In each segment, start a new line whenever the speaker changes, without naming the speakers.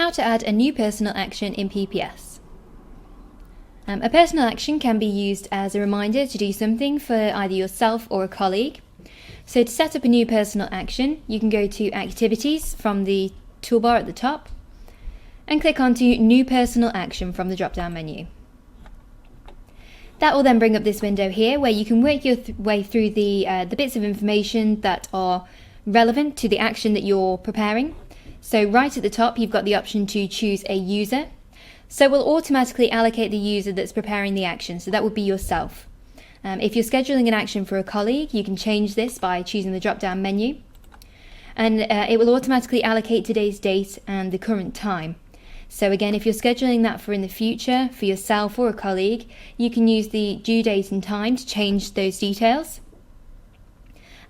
how to add a new personal action in PPS. A personal action can be used as a reminder to do something for either yourself or a colleague. So to set up a new personal action, you can go to Activities from the toolbar at the top and click onto New Personal Action from the drop-down menu. That will then bring up this window here where you can work your way through the bits of information that are relevant to the action that you're preparing. So right at the top you've got the option to choose a user. So we'll automatically allocate the user that's preparing the action, so that would be yourself. If you're scheduling an action for a colleague, you can change this by choosing the drop-down menu. And it will automatically allocate today's date and the current time. So again, if you're scheduling that for in the future, for yourself or a colleague, you can use the due date and time to change those details.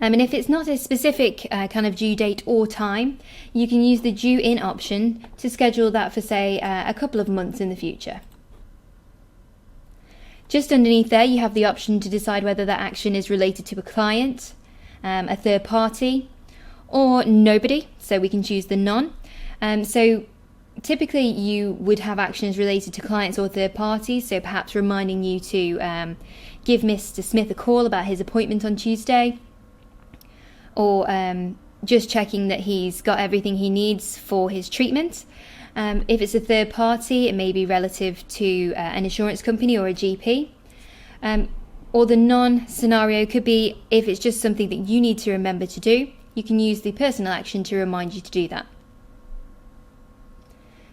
And if it's not a specific kind of due date or time, you can use the due in option to schedule that for, say, a couple of months in the future. Just underneath there, you have the option to decide whether that action is related to a client, a third party, or nobody. So we can choose the none. So typically you would have actions related to clients or third parties, so perhaps reminding you to give Mr. Smith a call about his appointment on Tuesday, or just checking that he's got everything he needs for his treatment. If it's a third party, it may be relative to an insurance company or a GP. Or the non-scenario could be if it's just something that you need to remember to do, you can use the personal action to remind you to do that.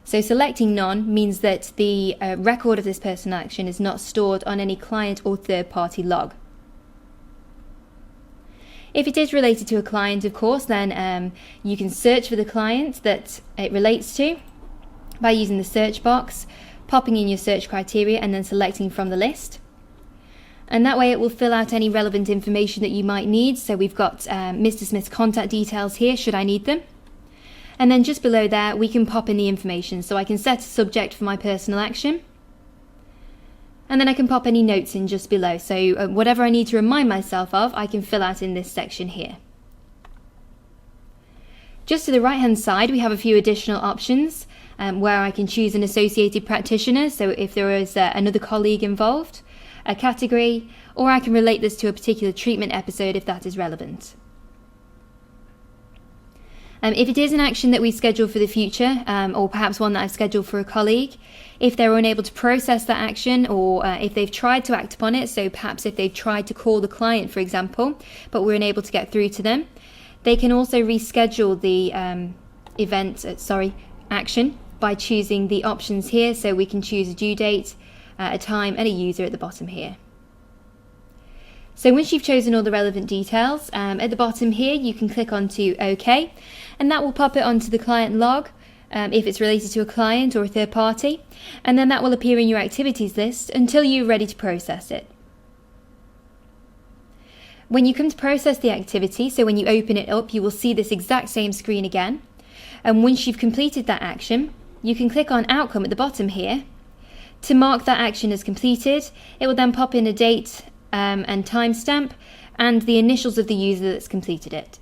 So selecting none means that the record of this personal action is not stored on any client or third party log. If it is related to a client, of course, then you can search for the client that it relates to by using the search box, popping in your search criteria and then selecting from the list. And that way it will fill out any relevant information that you might need. So we've got Mr. Smith's contact details here, should I need them. And then just below there, we can pop in the information. So I can set a subject for my personal action. And then I can pop any notes in just below. So whatever I need to remind myself of, I can fill out in this section here. Just to the right hand side, we have a few additional options where I can choose an associated practitioner. So if there is another colleague involved, a category, or I can relate this to a particular treatment episode if that is relevant. If it is an action that we schedule for the future, or perhaps one that I've scheduled for a colleague, if they're unable to process that action, or if they've tried to act upon it, so perhaps if they've tried to call the client, for example, but we're unable to get through to them, they can also reschedule the action by choosing the options here. So we can choose a due date, a time, and a user at the bottom here. So once you've chosen all the relevant details, at the bottom here you can click onto OK, and that will pop it onto the client log if it's related to a client or a third party, and then that will appear in your activities list until you're ready to process it. When you come to process the activity, so when you open it up, you will see this exact same screen again, and once you've completed that action, you can click on Outcome at the bottom here to mark that action as completed. It will then pop in a date and timestamp and the initials of the user that's completed it.